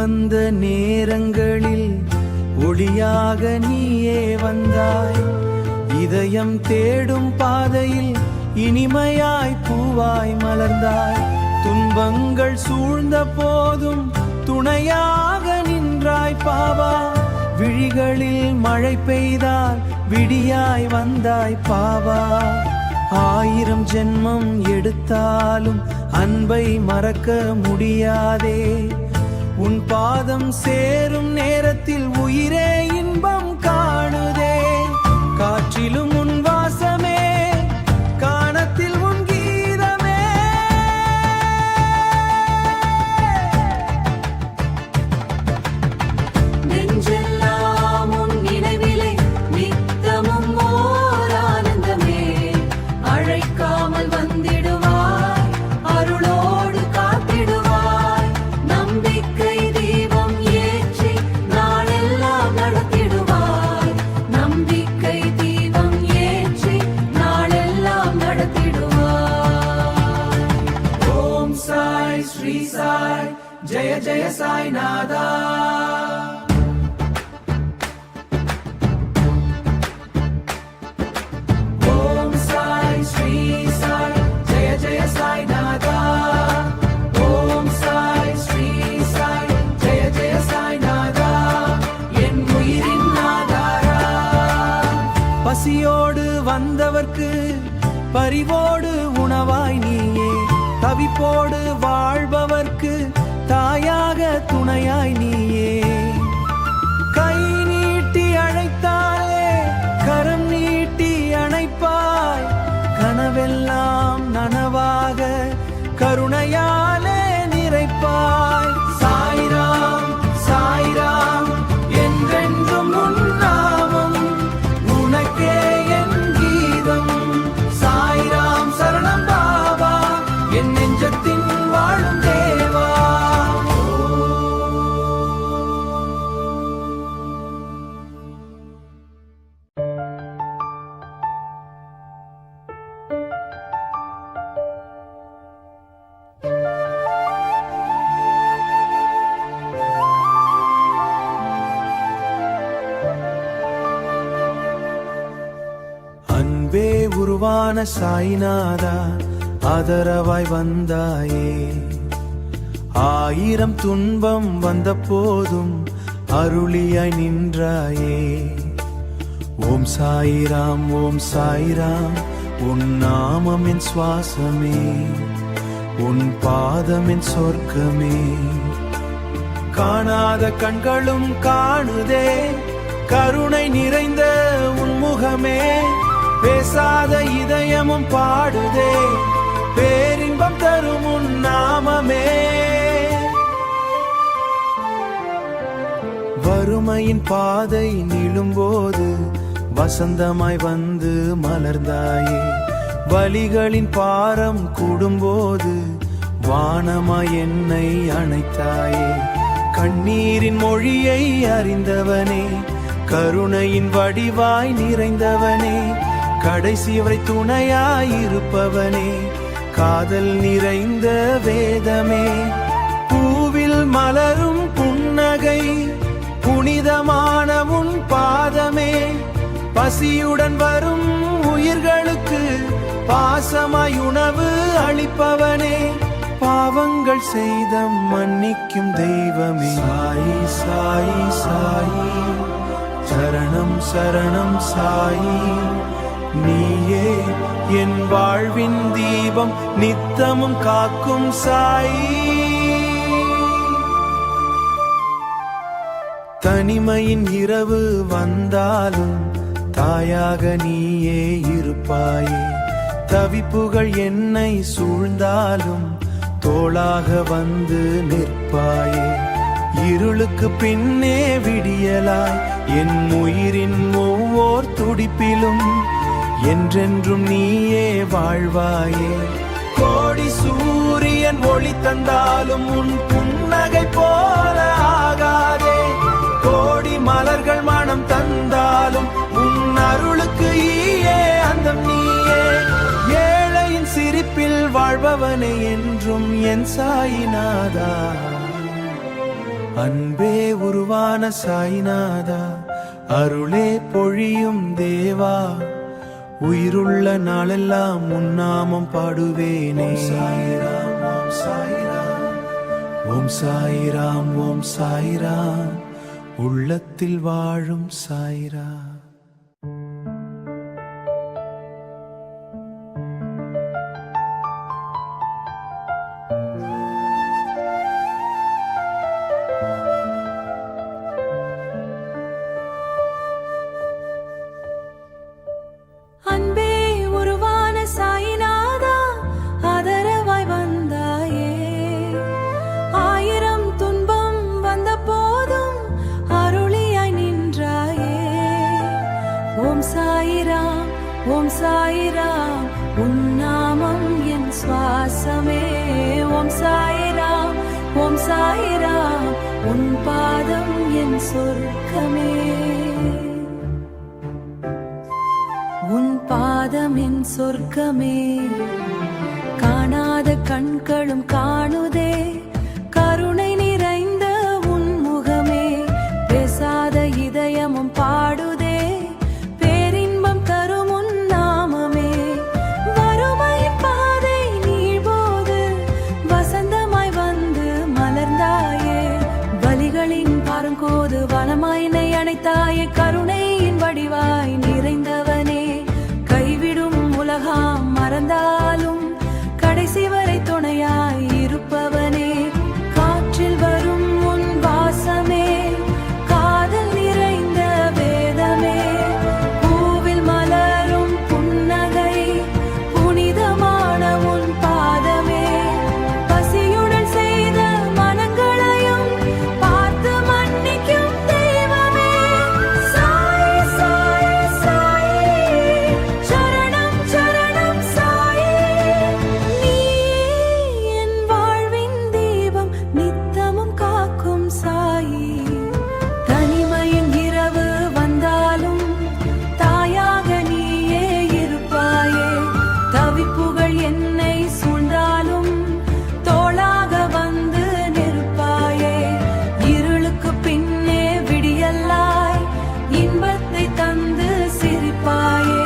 வந்த நேரங்களில் ஒளியாக நீயே வந்தாய். இதயம் தேடும் பாதையில் இனிமையாய் பூவாய் மலர்ந்தாய். துன்பங்கள் சூழ்ந்த போதும் துணையாக நின்றாய் பாவா. விழிகளில் மழை பெய்தால் விடியாய் வந்தாய் பாவா. 1000 ஜென்மம் எடுத்தாலும் அன்பை மறக்க முடியாதே. உன் பாதம் சேரும் நேரத்தில் உயிரே இன்பம் காணுதே. காற்றிலும் உன் வாசமே, கானத்தில் உன் கீதமே. நெஞ்செல்லாம் உன் நினைவிலே நித்தமும் ஓர் ஆனந்தமே. அழைக்காமல் வந்திடுவாய், அருளோடு காத்திடுவாய். நம்பிக்கை தீபம் ஏற்றி நாளெல்லாம் நடத்திடுவாய். நம்பிக்கை தீபம் ஏற்றி நாளெல்லாம் நடத்திடுவாய். ஓம் சாய் ஸ்ரீ சாய் ஜெய ஜெய சாய் நாதா. ஓம் சாய் ஸ்ரீ சாய் ஜெய ஜெய சாய் நாதா. ஓம் சாய் ஸ்ரீ சாய் ஜெய ஜெய சாய் நாதா. என் உயிரின் ஆதாரா. பசியோடு வந்தவர்க்கு பரிவோடு உணவாய் நீயே. தவிப்போடு வாழ்பவர்க்கு தாயாக துணையாய் நீயே. கை நீட்டி அழைத்தாலே கரம் நீட்டி அணைப்பாய். கனவெல்லாம் நனவாக கருணையாலே நிறைப்பாய். சாய்ராம் சாய்ராம் என்றென்றும் உன் நாமம். உனக்கே என் கீதம். சாய்ராம் சரணம் பாபா, என் நெஞ்சத்தின் வாழும் தேவா. அன்பே உருவான சாய்நாதா, ஆதரவாய் வந்தாயே. 1000 துன்பம் வந்த போதும் அருளியாய் நின்றாயே. ஓம் சாய்ராம் ஓம் சாய்ராம், உன் நாமம் என் சுவாசமே. உன் பாதம் என் சொர்க்கமே. காணாத கண்களும் காணுதே கருணை நிறைந்த உன் முகமே. பேசாத இதயமும் பாடுதே பேரின்பம் தரும் உன் நாமமே. வறுமையின் பாதை நீளும்போது வசந்தமாய் வந்து மலர்ந்தாயே. வலிகளின் பாரம் கூடும்போது வானமாய் என்னை அணைத்தாயே. கண்ணீரின் மொழியை அறிந்தவனே, கருணையின் வடிவாய் நிறைந்தவனே. கடைசி வரை துணையாயிருப்பவனே, காதல் நிறைந்த வேதமே. பூவில் மலரும் புன்னகை, புனிதமான உன் பாதமே. பசியுடன் வரும் உயிர்களுக்கு பாசமாய் உணவு அளிப்பவனே. பாவங்கள் செய்த மன்னிக்கும் தெய்வமே. சாயி சாயி சாயி, சரணம் சரணம் சாயி. நீயே என் வாழ்வின் தீபம், நித்தமும் காக்கும் சாயி. தனிமையின் இரவு வந்தாலும் தாயாக நீயே இருப்பாயே. தவிப்புகள் என்னை சூழ்ந்தாலும் தோளாக வந்து நிற்பாயே. இருளுக்கு பின்னே விடியலாய் என் உயிரின் ஒவ்வொரு துடிப்பிலும் என்றென்றும் நீயே வாழ்வாயே. கோடி சூரியன் ஒளி தந்தாலும் உன் புன்னகை போல ஆகாதே. கோடி மலர்கள் மனம் தந்தாலும் உன் அருளுக்கு ஈயே அந்தம் நீயே. ஏழையின் சிரிப்பில் வாழ்பவனே என்றும் என் சாயிநாதா. அன்பே உருவான சாய்நாதா, அருளே பொழியும் தேவா, உயிருள்ள நாளெல்லாம் உன்னாமம் பாடுவேனே. சாயிராம் ஓம் சாயிராம், ஓம் சாயிராம் ஓம் சாயிராம், உள்ளத்தில் வாழும் சாயிரா. அன்பே உருவான சாய்நாதா, ஆதரவாய் வந்தாயே. ஆயிரம் துன்பம் வந்த போதும் அருளியாய் நின்றாயே. ஓம் சாயிராம் ஓம் சாயிராம், உன் நாமம் என் சுவாசமே. ஓம் சாயிராம் ஓம் சாயிராம், உன் பாதம் என் சொர்க்கமே. உன் பாதம் என் சொர்க்கமே. காணாத கண்களும் காணுதே கருணை நிறைந்த உன் முகமே. பேசாத இதயமும் பாடுதே பேரின்பம் தரும் உன் நாமமே. வறுமை பாதை நீள்போது வசந்தமாய் வந்து மலர்ந்தாயே. வலிகளின் பாரங்கோது வனமாயினை அணைத்தாயே. கருணையின் வடிவாய் நிறைந்தவனே, கைவிடும் உலகாம் மறந்தாலும் கடைசி வரை துணையாய் இருப்பவனே. காற்றில் வரும் உன் வாசமே, காதல் நிறைந்த வேதமே. பூவில் மலரும் புன்னகை, புனிதமான உன் பாதமே. பசியுடன் செய்த மனங்களையும் பார்த்து மன்னிக்கும் தெய்வமே. சாய் சாய் சாய், சரணம் சரணம் சாய். நீ என் வாழ்வின் தீபம், நித்தமும் காக்கும் சாயி. தனிமையின் இரவு வந்தாலும் தாயாக நீயே இருப்பாயே. தவிப்புகள் என்னை சூழ்ந்தாலும் தோளாக வந்து நிற்பாயே. இருளுக்கு பின்னே விடியல்லாய் இன்பத்தை தந்து சிரிப்பாயே.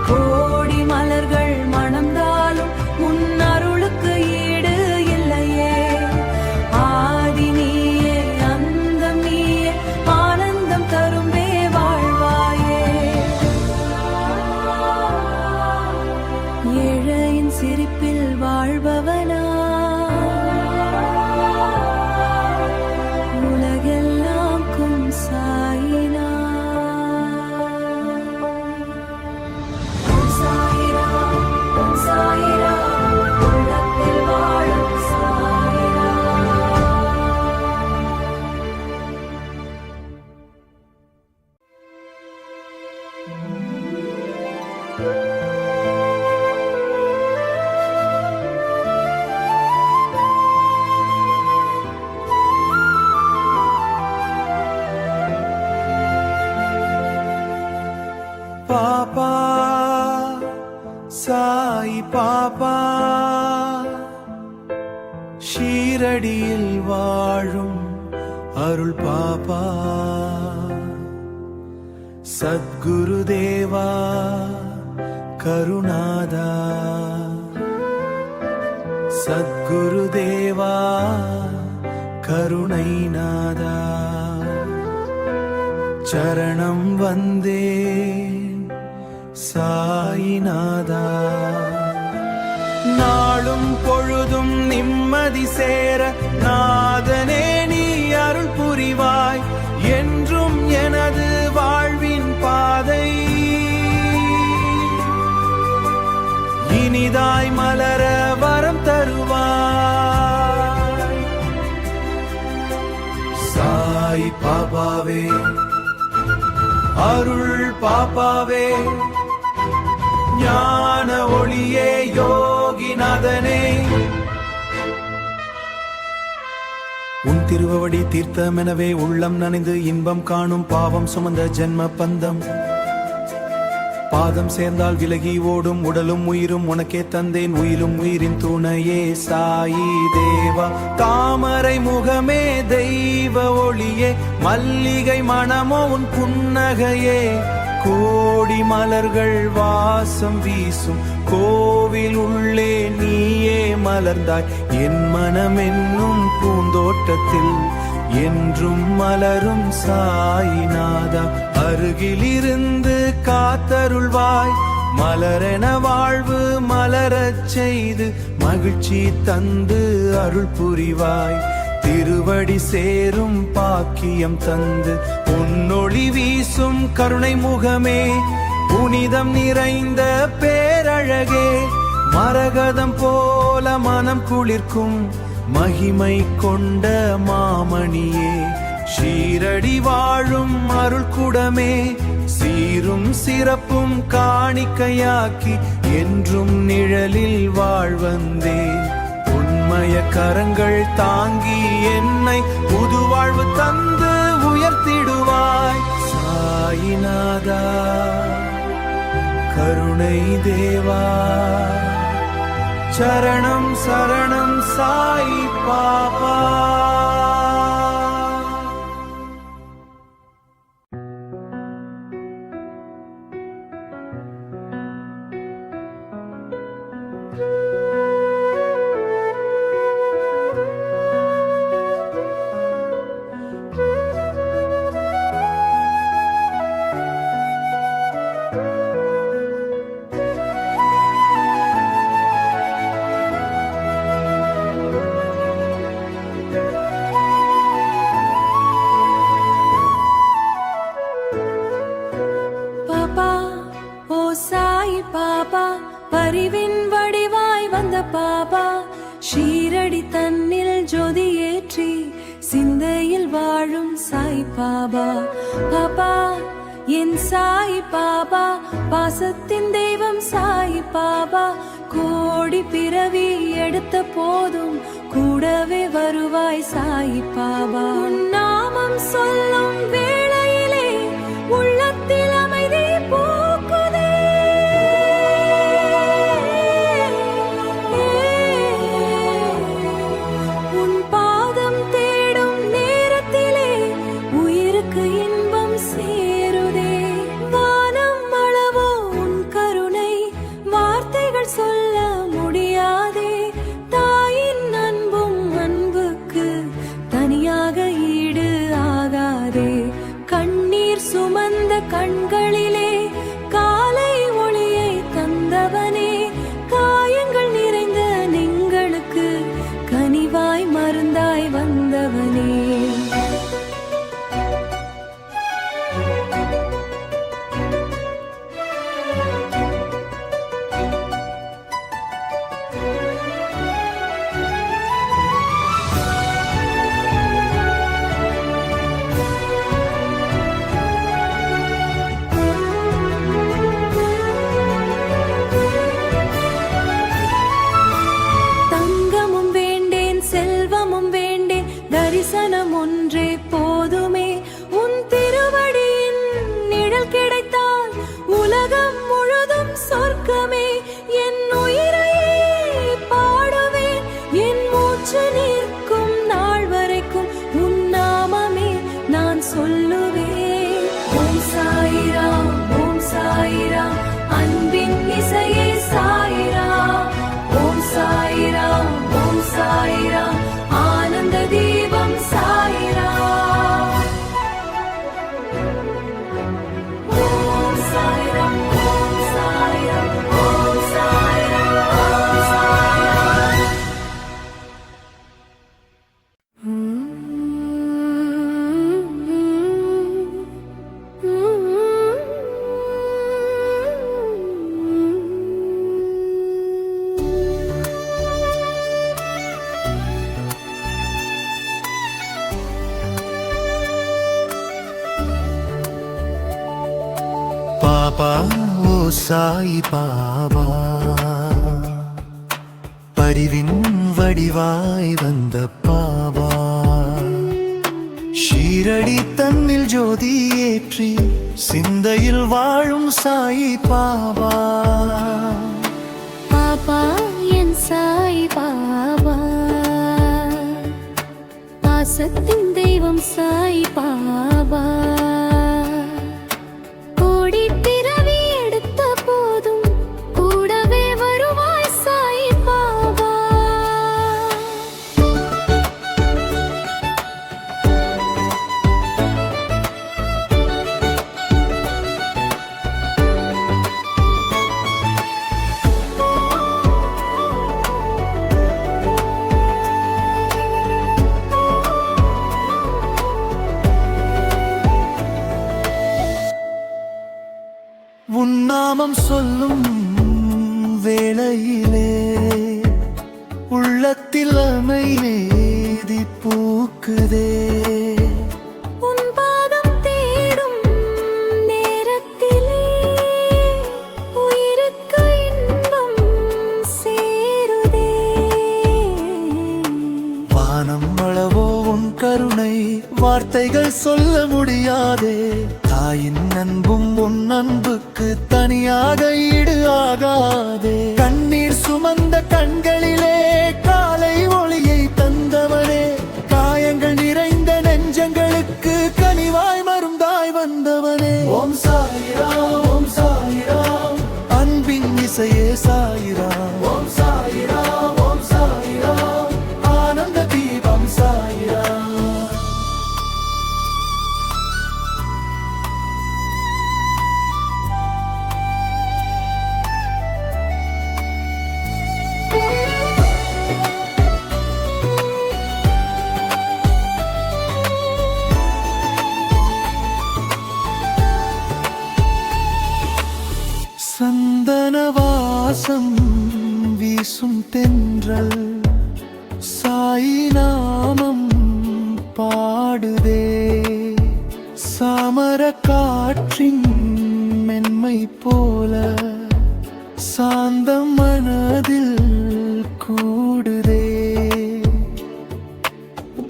கோடி மலர்கள் மணந்தாலும் உன் அருளுக்கு ஈடு இல்லையே. ஆதி நீயே அந்தம் நீயே, ஆனந்தம் தருமே வாழ்வாயே. ஏழையின் சிரிப்பில் வாழ்பவனா, உலகெல்லாம் கும் சாயினா. ஓம் சாயிராம் ஓம் சாயிராம், உள்ளத்தில் வாழும் சாயிரா. பாப்பா சாய் பாப்பா, ஷீரடியில் வாழும் அருள் பாப்பா. சத்குரு தேவா கருணாதா, சத்குரு தேவா கருணை நாதா. சரணம் வந்தேன் சாயிநாதா. நாளும் பொழுதும் நிம்மதி சேர நாதனே நீ அருள் புரிவாய். என்றும் எனது வாழ்வின் பாதை இனிதாய் மலர வரம் தருவாய். சாய் பாபாவே, அருள் பாப்பாவே, ஞான ஒளியே யோகிநாதனே. உன் திருவடி தீர்த்தமெனவே உள்ளம் நனைந்து இன்பம் காணும் பாவம் சுமந்த ஜென்ம பந்தம். பாதம் சேர்ந்தால் விலகி ஓடும் உடலும் உயிரும் உனக்கே தந்தேன் உயிரும் உயிரின் துணையே சாயி தேவா. தாமரை முகமே தெய்வ ஒளியே மல்லிகை மணமோ உன் புன்னகையே கோடி மலர்கள் வாசம் வீசும் கோவில் உள்ளே நீயே மலர்ந்தாய் என் மனமென்னும் பூந்தோட்டத்தில் என்றும் மலரும் சாயிநாதா. அருகிலிருந்து காத்தருள்வாய் மலரென வாழ்வு மலரச் செய்து மகிழ்ச்சி தந்து அருள் புரிவாய் திருவடி சேரும் பாக்கியம் தந்து உன்னொளி வீசும் கருணை முகமே புனிதம் நிறைந்த பேரழகே மரகதம் போல மனம் குளிர்க்கும் மகிமை கொண்ட மாமணியே ஷீரடி வாழும் அருள் குடமே சீரும் சிறப்பும் காணிக்கையாக்கி என்றும் நிழலில் வாழ்வந்தேன் உண்மைய கரங்கள் தாங்கி என்னை புது வாழ்வு தந்து உயர்த்திடுவாய் சாயிநாதா கருணை தேவா. சரணம் சரணம் சாயி பாபா. பரிவின் வடிவாய் வந்த பாபா ஷீரடி தன்னில் ஜோதி ஏற்றி சிந்தையில் வாழும் சாய் பாபா. பாபா என் சாய் பாபா பாசத்தின் தெய்வம் சாய் பாபா கோடி பிறவி எடுத்த போதும் கூடவே வருவாய் சாய் பாபா. உன் நாமம் சொல்லும் வேளையிலே உள்ளத்தில் அமைதி பூக்குதே உன் பாதம் தேடும் நேரத்திலே உயிருக்கு இன்பம் சேருதே. வானம் அளவோ உன் கருணை வார்த்தைகள் சொல்ல முடியாதே. தாயின் அன்பும் அன்புக்கு தனியாக ஈடு ஆகாதே. கண்ணீர் சுமந்த கண்களிலே காலை ஒளியை தந்தவனே காயங்கள் நிறைந்த நெங்களுக்கு கனிவாய் மருந்தாய் வந்தவனே. தரிசனம் ஒன்றே போதுமே. உன் திருவடியின் நிழல் கிடைத்தால் உலகம் முழுதும் சொர்க்கமே. என் உயிரையே பாடுவேன் என் மூச்சு நிற்கும் நாள் வரைக்கும் உன் நாமமே நான் சொல்லுவேன். ஓம் சாயிராம் ஓம் சாயிராம் அன்பின் இசையே சாயிராம். ஓம் சாயிராம் ஓம் சாயிராம் ஆனந்த தீபம் சாயிராம். ஓம் சாயிராம் ஓம் சாயிராம் ஓம் சாயிராம் ஓம் சாயிராம். பாபா ஓ சாய் பாபா பரிவின் வடிவாய் வந்த பாபா ஷீரடி தன்னில் ஜோதி ஏற்றி சிந்தையில் வாழும் சாயி பாபா. பாபா என் சாய் பாபா, பாசத்தின் தெய்வம் சாய் பாபா. கோடி பிறவி எடுத்த போதும் கூடவே வருவாய் சாய் பாபா. உன் நாமம் சொல்லும் வேளையிலே உள்ளத்தில் அமைதி பூக்குதே. உன் பாதம் தேடும் நேரத்திலே உயிருக்கு இன்பம் சேருதே. வானம் அளவோ உன் கருணை வார்த்தைகள் சொல்ல முடியாதே. தாயின் அன்பும் உன் அன்புக்கு தனியாக ஈடு ஆகாதே. கண்ணீர் சுமந்த கண்களிலே காலை ஒளியை தந்தவனே, காயங்கள் நிறைந்த நெஞ்சங்களுக்கு கனிவாய் மருந்தாய் வந்தவனே. ஓம் சாயிராம், ஓம் சாயிராம், அன்பின் இசையே சாயிராம். ஓம் சாயிராம், ஓம் சாயிராம், ஆனந்த தீபம் சாயிராம். சந்தன வாசம் வீசும் தென்றல் சாயி நாமம் பாடுதே. சாமர காற்றின் மென்மை போல சாந்தம் மனதில் கூடுதே.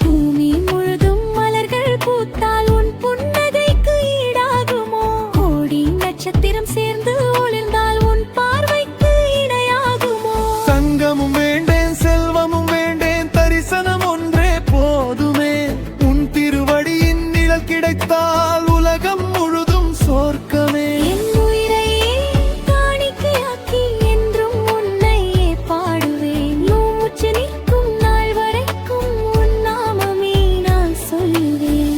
பூமி முழுதும் மலர்கள் பூத்தால் உன் புன்னகைக்கு ஈடாகுமோ? கோடி நட்சத்திரம் சேர்ந்து ஒளிர்ந்தால் உன் பார்வைக்கு இணையாகுமோ? சங்கமும் வேண்டேன், செல்வமும் வேண்டேன், தரிசனம் ஒன்றே போதுமே. உன் திருவடியின் நிழல் கிடைத்தால் உலகம் முழுதும் சொர்க்கமே. என் உயிரை காணிக்கையாக்கி என்றும் உன்னையே பாடுவேன். மூச்சு நிற்கும் நாள் வரைக்கும் உன் நாமமே நான் சொல்லுவேன்.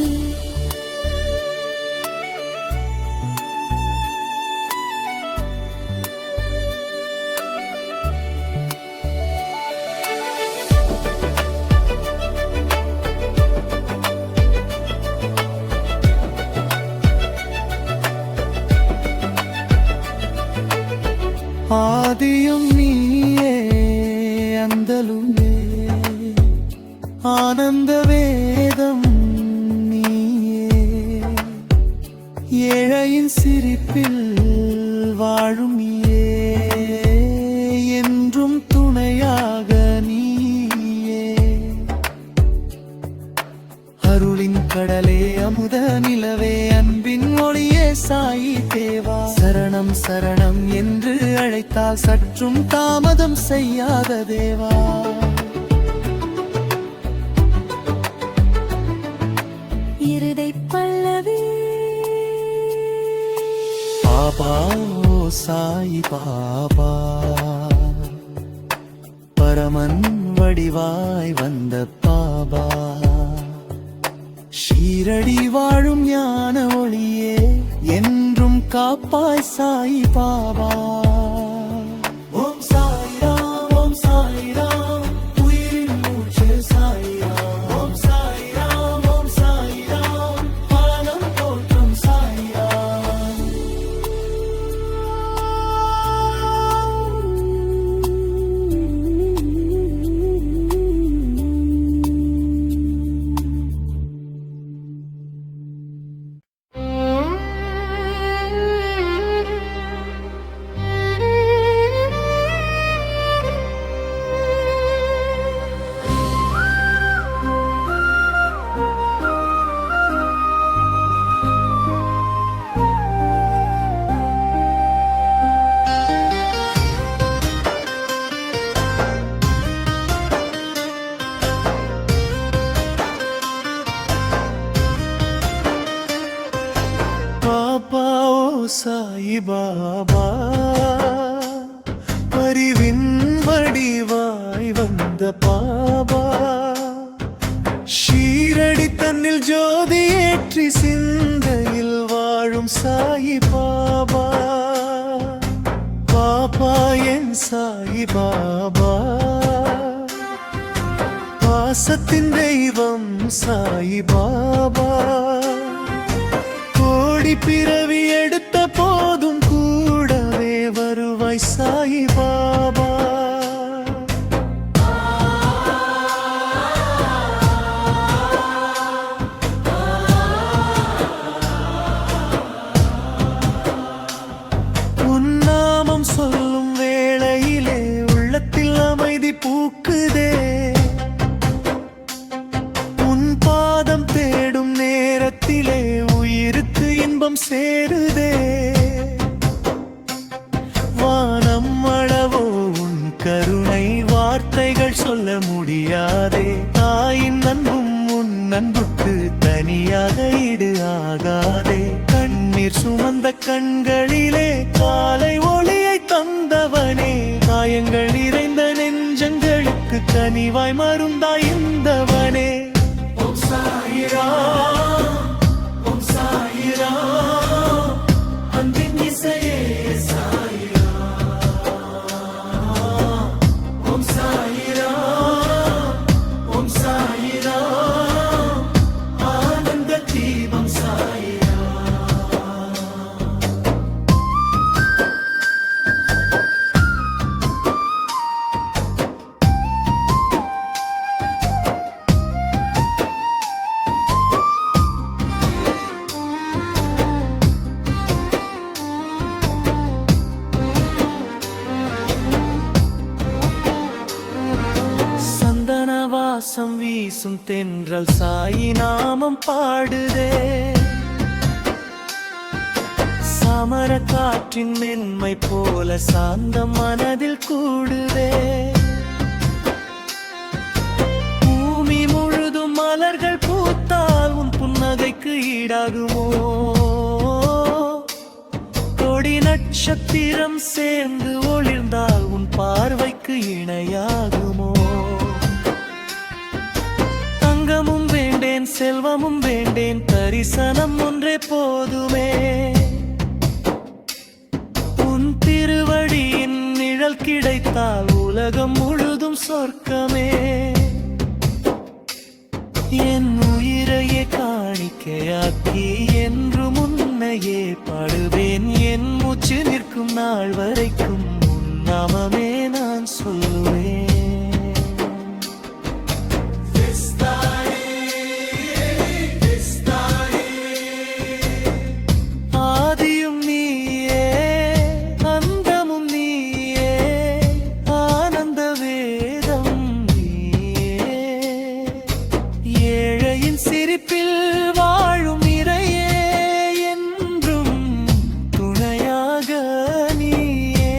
ஆதியும் நீயே அந்தலுமே, ஆனந்த வேதம் நீயே. ஏழையின் சிரிப்பில் வாழும் நீயே, என்றும் துணையாக நீயே. அருளின் கடலே அமுத நிலவே அன்பின் ஒளியே சாயி தேவா. சரணம் சரணம் என்று அழைத்தால் சற்றும் தாமதம் செய்யாத தேவா. இருதை பல்லவி பாபா ஓ சாயி பாபா, பரமன் வடிவாய் வந்த பாபா. ஷீரடி வாழும் ஞான ஒளியே என்றும் காப்பாய் சாயி பாபா. ஓம் சாயிராம், ஓம் சாயிராம், உயிரின் மூச்சு சாயிராம். ஓம் சாயிராம், ஓம் சாயிராம், ஆனம் தோற்றம் சாயிராம். ஆனந்த பாபா ஷீரடி தன்னில் ஜோதி ஏற்றி சிந்தையில் வாழும் சாயி பாபா பாபா என் சாயி பாபா பாசத்தின் தெய்வம் சாயி பாபா கோடி பிறவி எடுத்த போதும் கூடவே வருவாய் சாயி பாபா உன்னாமம் சொல்லும் வேளையிலே உள்ளத்தில் அமைதி பூக்குதே உன் பாதம் தேடும் நேரத்திலே உயிருக்கு இன்பம் சேருதே வானம் அளவோ உன் கருணை வார்த்தைகள் சொல்ல முடியாதே தாயின் அன்பும் உன் அன்புக்கு தனியாக ஈடு ஆகாதே கண்ணீர் சுமந்த கண்களிலே காலை ஒளியை தந்தவனே காயங்கள் நிறைந்த நெஞ்சங்களுக்கு கனிவாய் மருந்தாய் இந்தவனே ஓம் சாயிராம் ஓம் சாயிராம் அன்பின் இசையே சாயிராம் ஓம் சாயிராம் ஓம் சாயிராம் ஆனந்த தீபம் சாயிராம் வாசம் வீசும் தென்றல் சாயி நாமம் பாடுதே சமர காற்றின் மென்மை போல சாந்தம் மனதில் கூடுதே பூமி முழுதும் மலர்கள் பூத்தால் உன் புன்னகைக்கு ஈடாகுமோ கொடி நட்சத்திரம் சேர்ந்து ஒளிர்ந்தால் உன் பார்வைக்கு இணையாகுமோ தங்கமும் வேண்டேன் செல்வமும் வேண்டேன் தரிசனம் ஒன்றே போதுமே உன் திருவடியின் நிழல் கிடைத்தால் உலகம் முழுதும் சொர்க்கமே என் உயிரையே காணிக்கையாக்கி என்று முன்னையே பாடுவேன் என் மூச்சு நிற்கும் நாள் வரைக்கும் உன் நாமமே நான் சொல்லுவேன் சிரிப்பில் வாழும் இறையே என்றும் துணையாக நீயே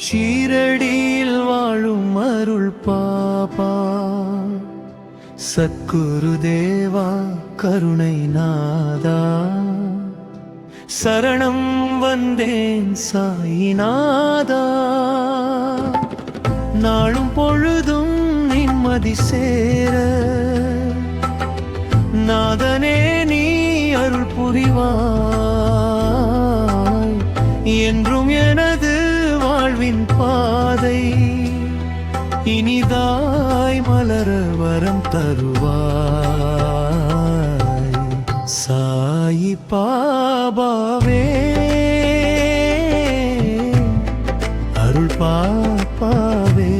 ஷீரடியில் வாழும் அருள் பாபா சத்குரு தேவா கருணை நாதா சரணம் வந்தேன் சாயிநாதா நாளும் பொழுதும் நிம்மதி சேர நாதனே நீ அருள் புரிவாய் என்றும் எனது வாழ்வின் பாதை இனிதாய் மலர வரம் தருவாய் சாயி பாபாவே அருள் பாப்பாவே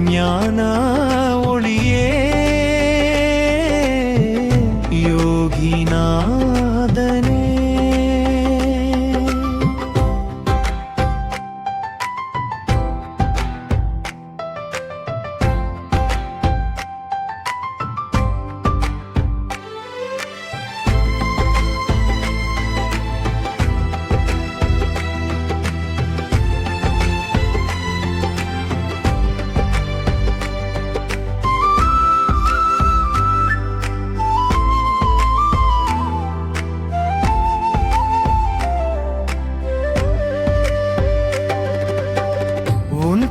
ஞான ஒளியே யோகிநாதனே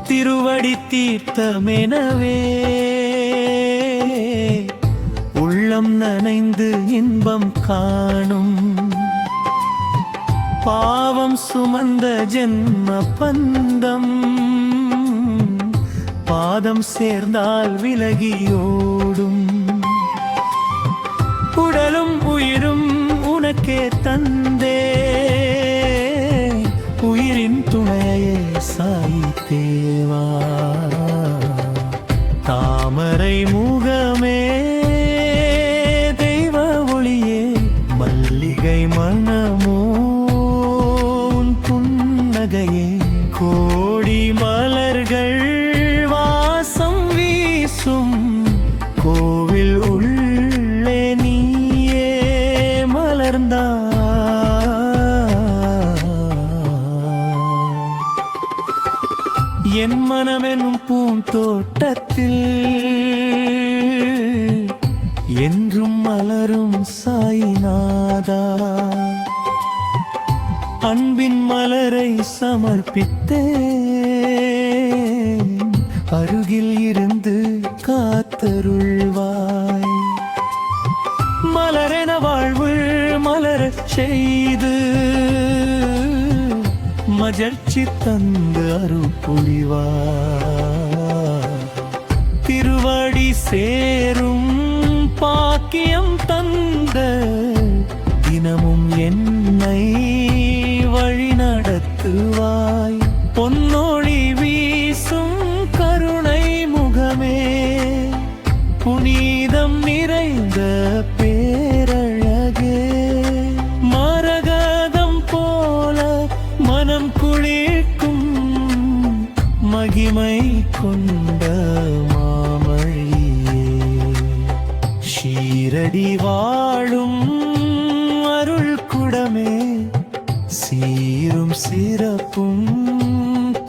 திருவடி தீர்த்தமெனவே உள்ளம் நனைந்து இன்பம் காணும் பாவம் சுமந்த ஜென்ம பந்தம் பாதம் சேர்ந்தால் விலகியோடும் உடலும் உயிரும் உனக்கே தந்தே உயிரின் துணையே சாயி தேவா தாமரை முகமே தெய்வ ஒளியே மல்லிகை மனமோ உன் புன்னகையே கோடி மலர்கள் வாசம் வீசும் கோவில் உள்ளே நீயே மலர்ந்தாய் என் மனமெனும் பூந்தோட்டத்தில் என்றும் மலரும் சாயிநாதா அன்பின் மலரை சமர்ப்பித்தேன் அருகில் இருந்து காத்தருள்வாய் மலரென வாழ்வு மலரச் செய்து மஜர்ச்சி தந்து அருள் புரிவாய் திருவடி சேரும் பாக்கியம் தந்த தினமும் என்னை வழி நடத்துவாய் பொன்னொழி வீசும் கருணை முகமே புனிதம் நிறைந்த பேரழகே மரகதம் போல மனம் குளிர்க்கும் மகிமை கொண்ட மாமழியே ஷீரடி வாழும் அருள் குடமே சீரும் சிறப்பும்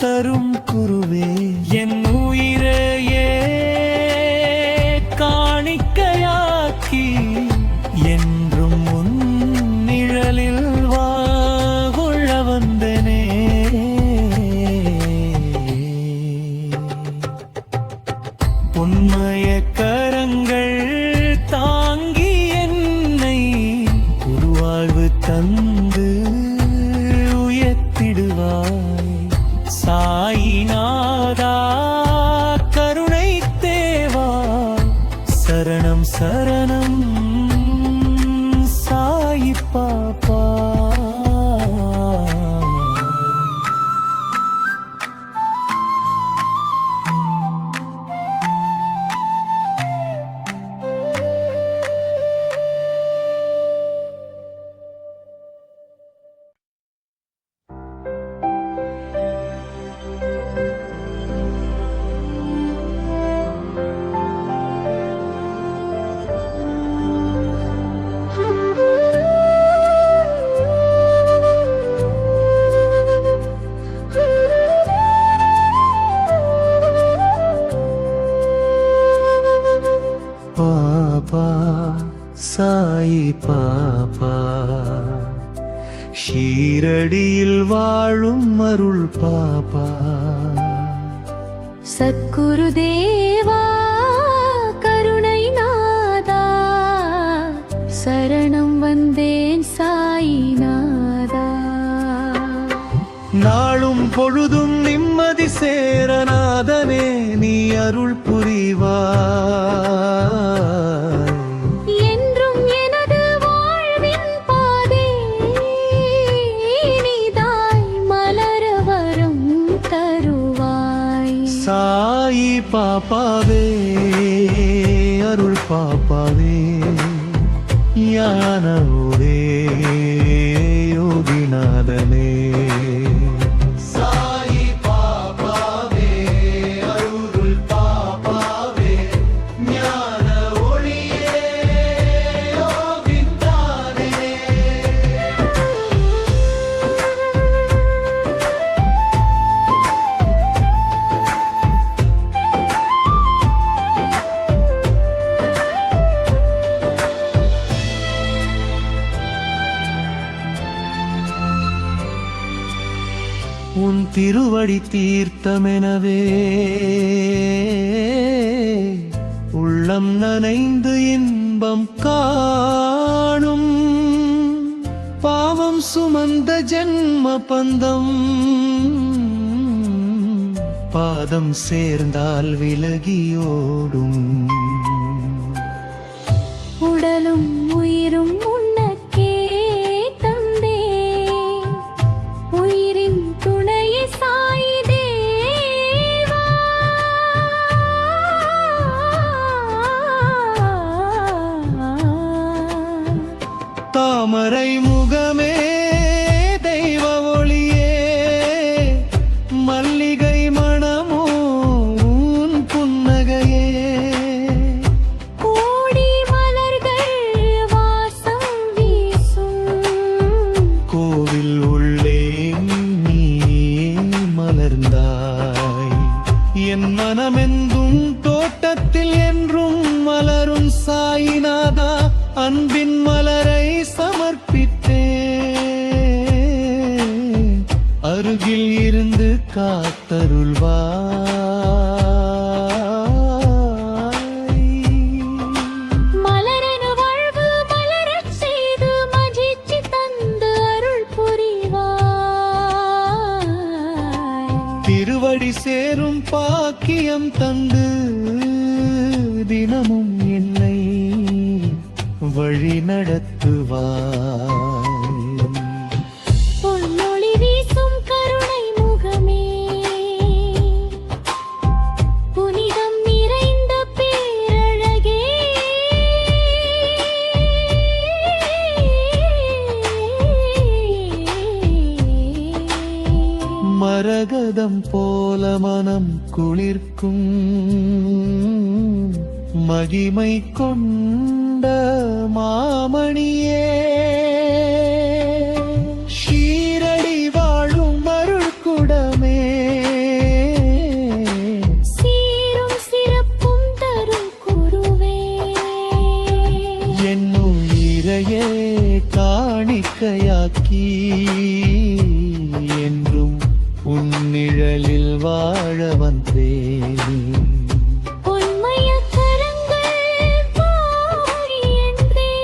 தரும் குருவே என் உயிரையே காணிக்கையாக்கி என்றும் உன் நிழலில் வாழ வந்தனே உண்மைய கரங்கள் தாங்கி என்னை உருவாழ்வு தந்து உயர்த்திடுவாய் சாயி ஷீரடியில் வாழும் அருள் பாபா. சத்குரு தேவா கருணை நாதா சரணம் வந்தேன் சாயிநாதா. நாளும் பொழுதும் நிம்மதி சேரநாதனே நீ அருள் புரிவாய். என்றும் எனது வாழ்வின் பாதை நீதாய் மலர வரம் தருவாய். சாயி பாப்பாவே அருள் பாப்பாவே ஞானோதே யோகிநாதனே. சாயி பாப்பாவே அருள் பாப்பாவே ஞான ஒளியே யோகிநாதனே. உன் திருவடி தீர்த்தமெனவே உள்ளம் நனைந்து இன்பம் காணும். பாவம் சுமந்த ஜென்ம பந்தம் பாதம் சேர்ந்தால் விலகியோடும். உடலும் உயிரும் உனக்கே தந்தே உயிரின் துணையை சாயி தேவா. தாமரை முகமே தெய்வ ஒளியே மல்லிகை மணமோ உன் புன்னகையே. கோடி மலர்கள் வாசம் வீசும் கோவில் உள்ளே நீ மலர்ந்தாய். என் மனமெந்தும் தோட்டத்தில் என்றும் மலரும் சாயிநாதா அன்பின் மலரை சமர்ப்பித்தேன். அருகில் இருந்து காத்தருள்வாய். மலரென வாழ்வு மலரச் செய்து மகிழ்ச்சி தந்து அருள் புரிவாய். திருவடி சேரும் பாக்கியம் தந்து தினமும் என்னை வழி நடத்துவாய். பொன்னொளி வீசும் கருணை முகமே புனிதம் நிறைந்த பேரழகே. மரகதம் போல மனம் குளிர்க்கும் மகிமை கொண்ட மாமணியே. ஷீரடி வாழும் அருள் குடமே சீரும் சிறப்பும் தரும் குருவே. என் உயிரையே காணிக்கையாக்கி என்றும் உன் நிழலில் வாழ வந்தேன். பொன்மய கரங்கள் பாடி என்றே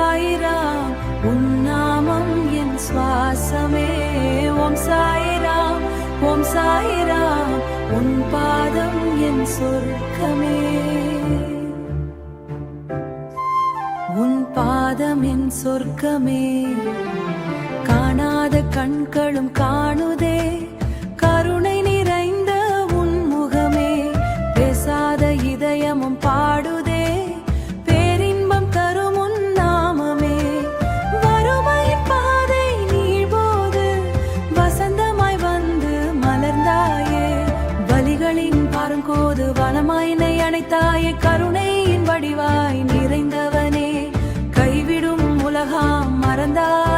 சாயிராம் உன் நாமம் என் சுவாசமே ஓம் சாயிராம் ஓம் சாயிராம் உன் பாதம் என் சொர்க்கமே உன் பாதம் என் சொர்க்கமே காணாத கண்களும் காணுதே கருணை நிறைந்த உன் முகமே பேசாத இதயமும் பாடுதே பேரின்பம் தரும் உன் நாமமே வறுமையின் பாதை நீள்போது வசந்தமாய் வந்து மலர்ந்தாயே வலிகளின் பாருங்கோது வனமாயினை அணைத்தாயே கருணையின் வடிவாய் நிறைந்தவனே கைவிடும் உலகாம் மறந்தாய்